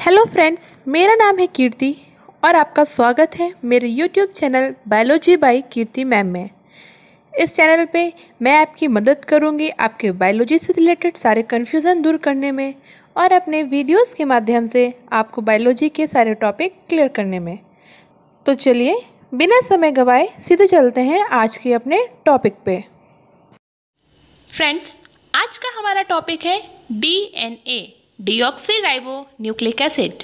Hello friends, मेरा नाम है कीर्ति और आपका स्वागत है मेरे YouTube channel biology by Kirti ma'am में। इस चैनल पे मैं आपकी मदद करूंगी आपके बायोलॉजी से रिलेटेड सारे कन्फ्यूज़न दूर करने में और अपने वीडियोस के माध्यम से आपको बायोलॉजी के सारे टॉपिक क्लियर करने में। तो चलिए बिना समय गवाए सीधे चलते हैं आज के अपने टॉपिक पे। फ्रेंड्स, आज का हमारा टॉपिक है DNA, deoxyribo nucleic acid.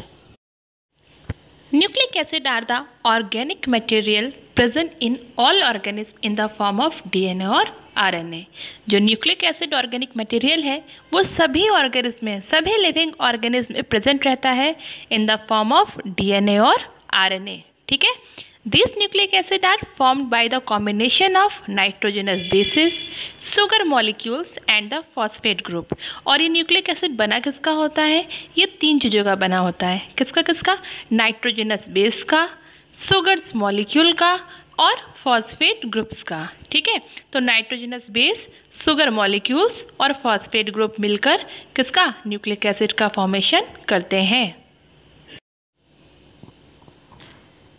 Nucleic acid are the organic material present in all organisms in the form of DNA और RNA. जो न्यूक्लिक एसिड ऑर्गेनिक मटेरियल है वो सभी ऑर्गेनिज्म में, सभी लिविंग ऑर्गेनिज्म में प्रेजेंट रहता है in the form of DNA और RNA. ठीक है, These nucleic acids are formed by the combination of nitrogenous bases, sugar molecules and the phosphate group. और ये न्यूक्लिक एसिड बना किसका होता है? ये तीन चीज़ों का बना होता है। किसका किसका? नाइट्रोजनस बेस का, सुगर्स मॉलिक्यूल का और फॉस्फेट ग्रुप्स का। ठीक है, तो नाइट्रोजनस बेस, सुगर मॉलिक्यूल्स और फॉस्फेट ग्रुप मिलकर किसका? न्यूक्लिक एसिड का फॉर्मेशन करते हैं।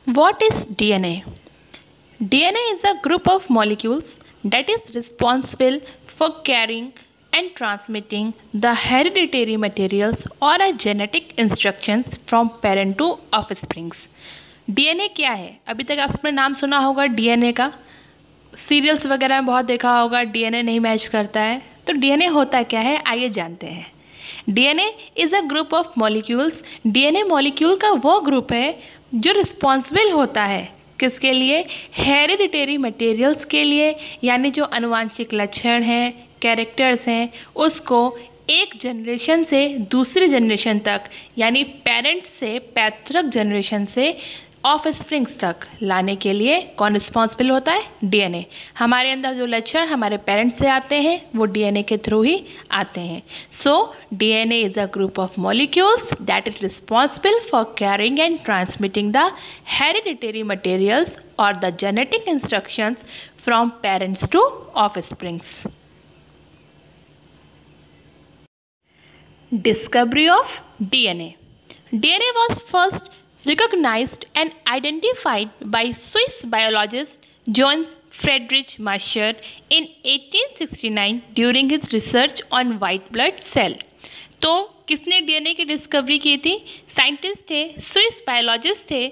What is DNA? DNA is a group of molecules that is responsible for carrying and transmitting the hereditary materials or a genetic instructions from parent to offsprings. DNA क्या है? अभी तक आपने नाम सुना होगा DNA का, सीरियल्स वगैरह में बहुत देखा होगा DNA नहीं मैच करता है। तो DNA होता क्या है, आइए जानते हैं। DNA is a group of molecules. DNA molecule का वो ग्रुप है जो रिस्पॉन्सिबल होता है किसके लिए? हेरिडिटरी मटेरियल्स के लिए, यानी जो आनुवांशिक लक्षण हैं, कैरेक्टर्स हैं, उसको एक जनरेशन से दूसरी जनरेशन तक, यानी पेरेंट्स से पैतृक जनरेशन से ऑफ स्प्रिंग्स तक लाने के लिए कौन रिस्पॉन्सिबल होता है? DNA। हमारे अंदर जो लक्षण हमारे पेरेंट्स से आते हैं वो DNA के थ्रू ही आते हैं। So DNA is a group of molecules that is responsible for carrying and transmitting the hereditary materials और the genetic instructions from parents to offsprings. Discovery of DNA. DNA was first recognized and identified by Swiss biologist Johann Friedrich Marcher in 1869 during his research on white blood cell. तो किसने DNA की discovery की थी? Scientist थे, Swiss biologist थे।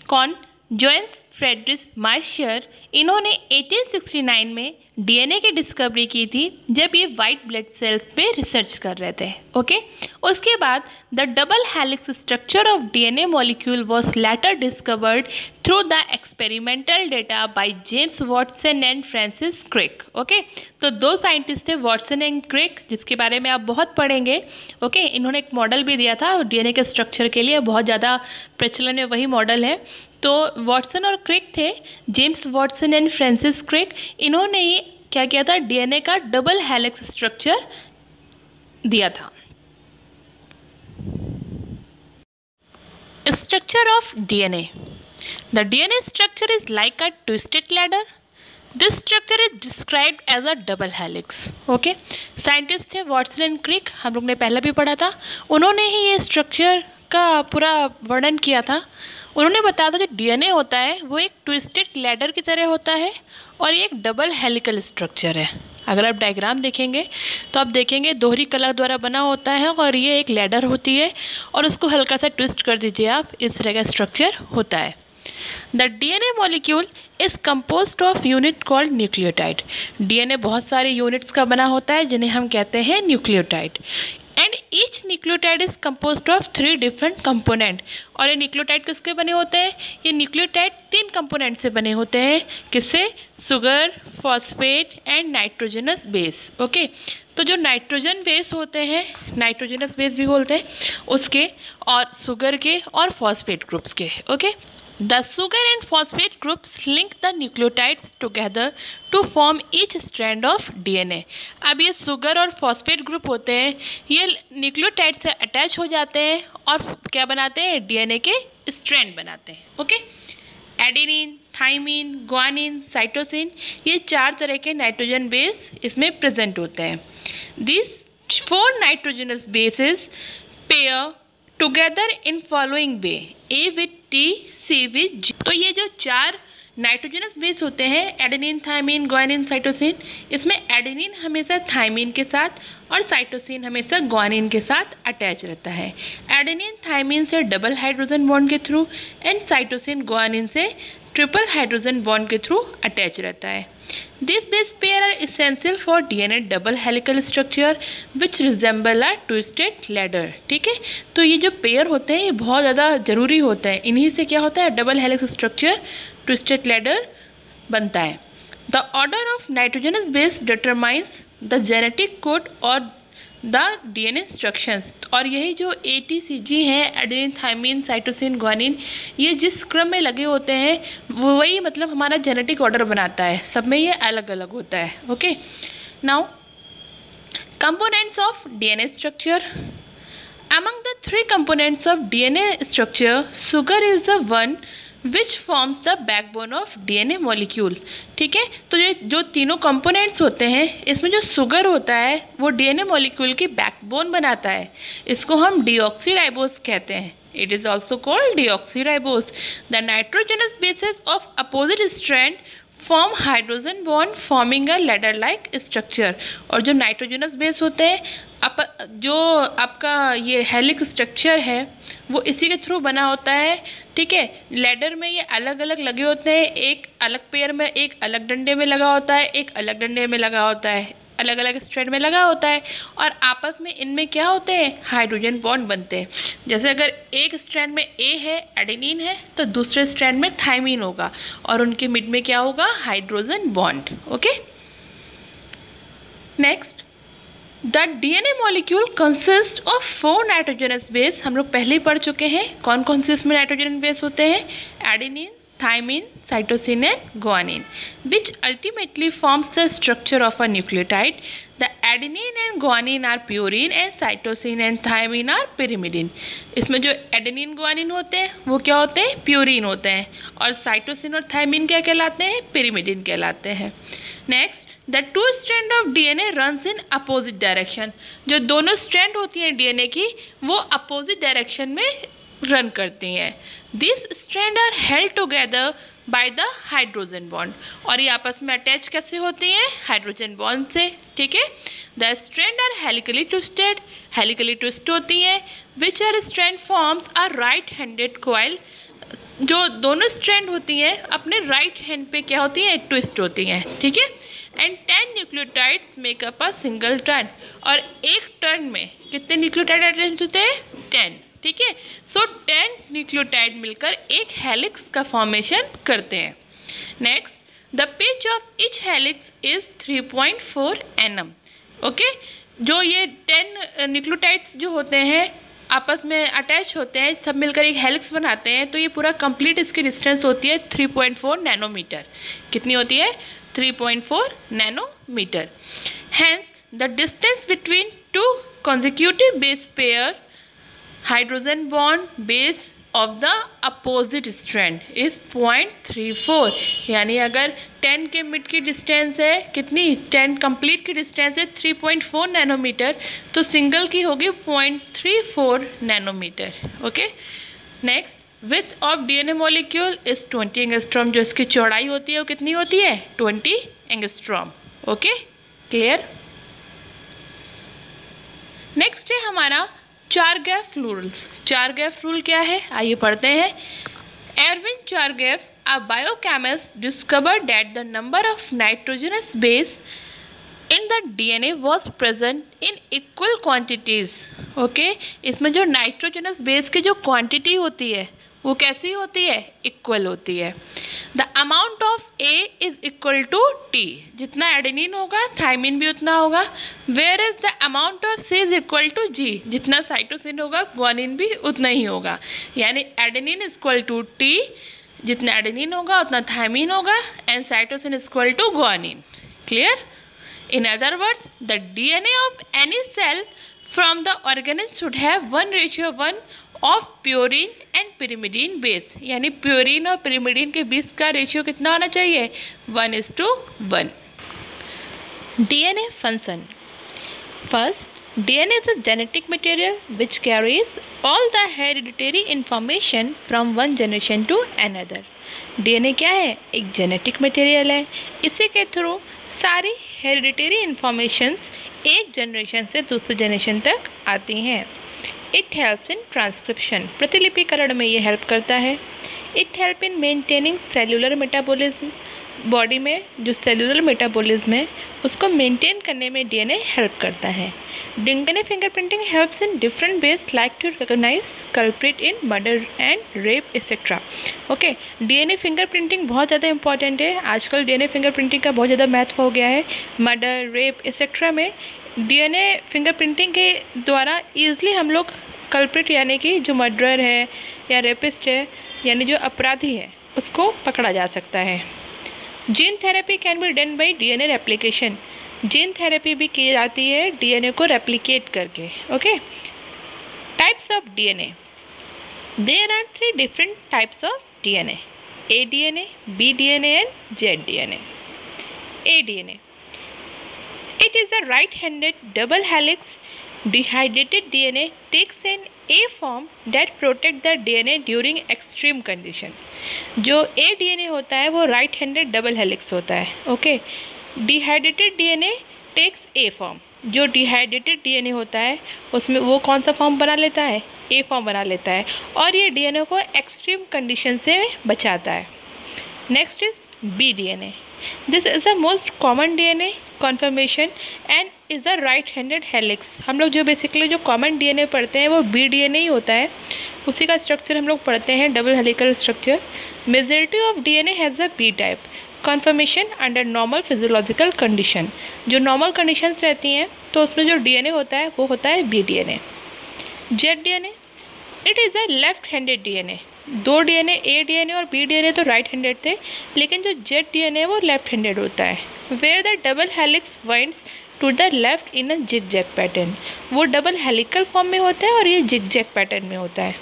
कौन? Johann Friedrich Miescher. इन्होंने 1869 में DNA की डिस्कवरी की थी जब ये वाइट ब्लड सेल्स पे रिसर्च कर रहे थे। ओके, उसके बाद the double helix structure of DNA molecule was later discovered through the experimental data by James Watson and Francis Crick. Okay, तो दो साइंटिस्ट थे, वॉटसन एंड क्रिक, जिसके बारे में आप बहुत पढ़ेंगे। ओके, इन्होंने एक मॉडल भी दिया था DNA के स्ट्रक्चर के लिए, बहुत ज़्यादा प्रचलन में वही मॉडल है। तो वॉटसन और क्रिक थे, James Watson and Francis Crick. इन्होंने ही क्या किया था? DNA का डबल हेलिक्स स्ट्रक्चर दिया था। Structure of DNA. The DNA structure is like a twisted ladder. This structure is described as a double helix. Okay, scientist थे वॉटसन एंड क्रिक, हम लोग ने पहले भी पढ़ा था। उन्होंने ही ये स्ट्रक्चर का पूरा वर्णन किया था। उन्होंने बताया था जो DNA होता है वो एक ट्विस्टेड लैडर की तरह होता है और ये एक डबल हेलिकल स्ट्रक्चर है। अगर आप डायग्राम देखेंगे तो आप देखेंगे दोहरी कला द्वारा बना होता है और ये एक लैडर होती है और उसको हल्का सा ट्विस्ट कर दीजिए आप, इस तरह का स्ट्रक्चर होता है। The DNA molecule is composed of unit called nucleotide. DNA बहुत सारे यूनिट्स का बना होता है जिन्हें हम कहते हैं nucleotide. And each nucleotide is composed of 3 different component. और ये न्यूक्लियोटाइड किसके बने होते हैं? ये न्यूक्लियोटाइड 3 कंपोनेंट से बने होते हैं। किससे? Sugar, phosphate and nitrogenous base. Okay, तो जो नाइट्रोजन बेस होते हैं, नाइट्रोजनस बेस भी बोलते हैं उसके, और सुगर के और फॉस्फेट ग्रुप्स के। Okay, The sugar and phosphate groups link the nucleotides together to form each strand of DNA. अब ये सुगर और फॉस्फेट ग्रुप होते हैं, ये न्यूक्लियोटाइड से अटैच हो जाते हैं और क्या बनाते हैं? DNA के स्ट्रैंड बनाते हैं। Okay, adenine, thymine, guanine, cytosine, ये 4 तरह के नाइट्रोजन बेस इसमें प्रेजेंट होते हैं। These 4 nitrogenous bases pair together in following way, A with T, C with G. तो ये जो 4 नाइट्रोजनस बेस होते हैं, एडेनिन, थायमीन, ग्वानिन, साइटोसिन, इसमें एडेनिन हमेशा थायमीन के साथ और साइटोसिन हमेशा ग्वानिन के साथ अटैच रहता है। एडेनिन थायमीन से डबल हाइड्रोजन बॉन्ड के थ्रू एंड साइटोसिन ग्वानिन से ट्रिपल हाइड्रोजन बॉन्ड के थ्रू अटैच रहता है। This base pair are essential for DNA double helical structure which resemble a twisted ladder. ठीक है, तो ये जो पेयर होते हैं ये बहुत ज़्यादा ज़रूरी होता है, इन्हीं से क्या होता है double helix structure twisted ladder बनता है। The order of nitrogenous base determines the genetic code और द डीएनए इंस्ट्रक्शंस। और यही जो ATCG हैं, एडेनिन, थायमीन, साइटोसिन, ग्वानिन, ये जिस क्रम में लगे होते हैं वही मतलब हमारा जेनेटिक ऑर्डर बनाता है, सब में ये अलग अलग होता है। Okay, now components of DNA structure. Among the 3 components of DNA structure, sugar is the one which forms the backbone of DNA molecule। ठीक है, तो ये जो तीनों कंपोनेंट्स होते हैं इसमें जो शुगर होता है वो DNA मॉलिक्यूल की बैकबोन बनाता है, इसको हम डीऑक्सीराइबोस कहते हैं। It is also called deoxyribose. The nitrogenous bases of opposite strand form hydrogen bond forming a ladder like structure. और जो नाइट्रोजनस बेस होते हैं जो आपका ये हेलिक्स स्ट्रक्चर है वो इसी के थ्रू बना होता है। ठीक है, लेडर में ये अलग अलग लगे होते हैं, एक अलग पेयर में, एक अलग डंडे में लगा होता है, एक अलग डंडे में लगा होता है, अलग अलग स्ट्रैंड में लगा होता है और आपस में इनमें क्या होते हैं हाइड्रोजन बॉन्ड बनते हैं। जैसे अगर एक स्ट्रैंड में ए है, एडेनिन है, तो दूसरे स्ट्रैंड में थायमीन होगा और उनके मिड में क्या होगा hydrogen bond. Okay, next, the DNA molecule consist of 4 nitrogenous base. हम लोग पहले ही पढ़ चुके हैं कौन कौन से इसमें नाइट्रोजन बेस होते हैं, adenine, thymine, cytosine and guanine, which ultimately forms the structure of a nucleotide. The adenine and guanine are purine and cytosine and thymine are pyrimidine. इसमें जो एडेनिन गुआनिन होते हैं वो क्या होते हैं प्यूरिन होते हैं और साइटोसिन और थायमीन क्या कहलाते हैं पिरिमिडिन कहलाते हैं। Next, the 2 strand of DNA runs in opposite direction. जो दोनों स्ट्रैंड होती हैं डीएनए की वो अपोजिट डायरेक्शन में रन करती हैं। This strand are held together by the hydrogen bond. और ये आपस में अटैच कैसे होती हैं हाइड्रोजन बॉन्ड से। ठीक है, the strand are helically twisted, helically twist होती हैं, which are strand forms are right handed coil. जो दोनों स्ट्रैंड होती हैं अपने राइट हैंड पे क्या होती हैं ट्विस्ट होती हैं। ठीक है, and 10 nucleotides makeup a single turn. और एक टर्न में कितने न्यूक्लियोटाइड अटैच होते हैं 10। ठीक है, सो 10 न्यूक्लियोटाइड मिलकर एक हेलिक्स का फॉर्मेशन करते हैं। Next, the pitch of each helix is 3.4 nm। Okay, जो ये 10 न्यूक्लियोटाइड्स जो होते हैं आपस में अटैच होते हैं, सब मिलकर एक हेलिक्स बनाते हैं, तो ये पूरा कंप्लीट इसकी डिस्टेंस होती है 3.4 नैनोमीटर। कितनी होती है 3.4 nanometre. Hence the distance between 2 consecutive base pair hydrogen bond base of the opposite strand is 0.34। यानी अगर 10 के मिड की डिस्टेंस है कितनी 10 कंप्लीट की डिस्टेंस है 3.4 नैनोमीटर, तो सिंगल की होगी 0.34 nanometre. Okay, next, width of DNA molecule is 20 angstrom. जो इसकी चौड़ाई होती है वो कितनी होती है 20 एंगस्ट्रॉम। Okay, clear. नेक्स्ट है हमारा चारगैफ रूल्स। चारगैफ रूल क्या है आइए पढ़ते हैं। Erwin Chargaff a biochemist discovered that the number of nitrogenous base in the DNA was present in equal quantities. Okay, इसमें जो नाइट्रोजनस बेस की जो क्वांटिटी होती है वो कैसी होती है इक्वल होती है। The amount of A is equal to T. जितना एडेनिन होगा थायमीन भी उतना होगा। Where is the amount of C is equal to G. जितना साइटोसिन होगा ग्वानिन भी उतना ही होगा। यानी adenine is equal to T, जितना एडेनिन होगा उतना थायमीन होगा, and cytosine is equal to guanine. Clear. In other words, the DNA of any cell from the organism should have 1:1 of purine and pyrimidine base। यानी purine और pyrimidine के बीच का ratio कितना होना चाहिए 1:1। DNA function। First, DNA is a genetic material which carries all the hereditary information from one generation to another. DNA क्या है? एक जेनेटिक मटेरियल है। इसी के थ्रू सारी हेरिडिटरी इंफॉर्मेशंस एक जनरेशन से दूसरे जनरेशन तक आती हैं। इट हेल्प्स इन ट्रांसक्रिप्शन, प्रतिलिपिकरण में ये हेल्प करता है। It help in maintaining cellular metabolism, body में जो सेलुलर मेटाबॉलिज्म है उसको मेंटेन करने में डीएनए हेल्प करता है। DNA fingerprinting helps in different ways like to recognise culprit in murder and rape etcetera. Okay, DNA fingerprinting बहुत ज़्यादा इंपॉर्टेंट है। आजकल डीएनए फिंगरप्रिंटिंग का बहुत ज़्यादा महत्व हो गया है। मर्डर, रेप एक्सेट्रा में डीएनए फिंगरप्रिंटिंग के द्वारा ईजिली हम लोग कल्प्रिट यानी कि जो मर्डरर है या रेपिस्ट है यानी जो अपराधी है उसको पकड़ा जा सकता है। Gene therapy can be done by DNA replication, gene therapy भी की जाती है डीएनए को रेप्लिकेट करके। Okay, types of DNA, there are 3 different types of DNA, A DNA, B DNA and Z DNA. A DNA, it is a right-handed double helix dehydrated DNA takes an A form that protect the DNA during extreme condition। जो A DNA होता है वो right handed double helix होता है। Okay, dehydrated DNA takes A form, जो dehydrated DNA होता है उसमें वो कौन सा फॉर्म बना लेता है? A फॉर्म बना लेता है और ये DNA को एक्सट्रीम कंडीशन से बचाता है। Next is B DNA, this is the most common DNA conformation and is the right handed helix. हम लोग जो बेसिकली जो कॉमन डीएनए पढ़ते हैं वो बी डीएनए ही होता है, उसी का स्ट्रक्चर हम लोग पढ़ते हैं, double helical structure. Majority of DNA has a B type conformation under normal physiological condition. जो नॉर्मल कंडीशंस रहती हैं तो उसमें जो डीएनए होता है वो होता है B DNA. Z DNA, it is a left handed DNA. दो डीएनए, ए डीएनए और बी डीएनए तो राइट हैंडेड थे, लेकिन जो जेड डीएनए है वो लेफ्ट हैंडेड होता है। Where the double helix winds to the left in a zigzag pattern, वो डबल हेलिकल फॉर्म में होता है और ये जिगजैग पैटर्न में होता है।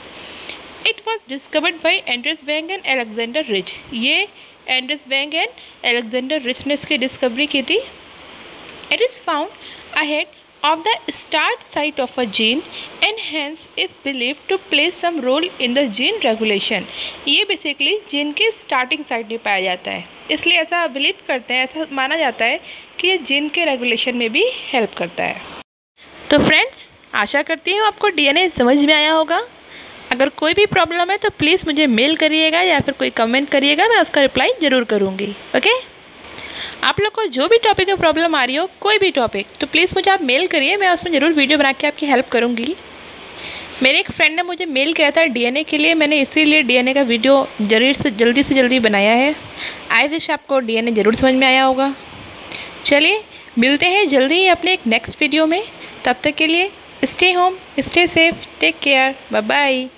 It was discovered by Andrus Bang and Alexander Rich, ये Andrus Bang and Alexander Rich ने इसकी डिस्कवरी की थी। It is found ahead of the start site of a gene and hence is believed to play some role in the gene regulation। ये basically gene के starting site में पाया जाता है, इसलिए ऐसा बिलीव करते हैं, ऐसा माना जाता है कि ये जीन के रेगुलेशन में भी हेल्प करता है। तो फ्रेंड्स, आशा करती हूँ आपको डीएनए समझ में आया होगा। अगर कोई भी प्रॉब्लम है तो प्लीज़ मुझे मेल करिएगा या फिर कोई कमेंट करिएगा, मैं उसका रिप्लाई ज़रूर करूँगी। ओके, आप लोग को जो भी टॉपिक में प्रॉब्लम आ रही हो, कोई भी टॉपिक, तो प्लीज़ मुझे आप मेल करिए, मैं उसमें ज़रूर वीडियो बना के आपकी हेल्प करूँगी। मेरे एक फ्रेंड ने मुझे मेल किया था डीएनए के लिए, मैंने इसीलिए डीएनए का वीडियो जल्दी से जल्दी बनाया है। आई विश आपको डीएनए ज़रूर समझ में आया होगा। चलिए मिलते हैं जल्दी ही अपने एक नेक्स्ट वीडियो में, तब तक के लिए stay home, stay safe, take care, bye bye.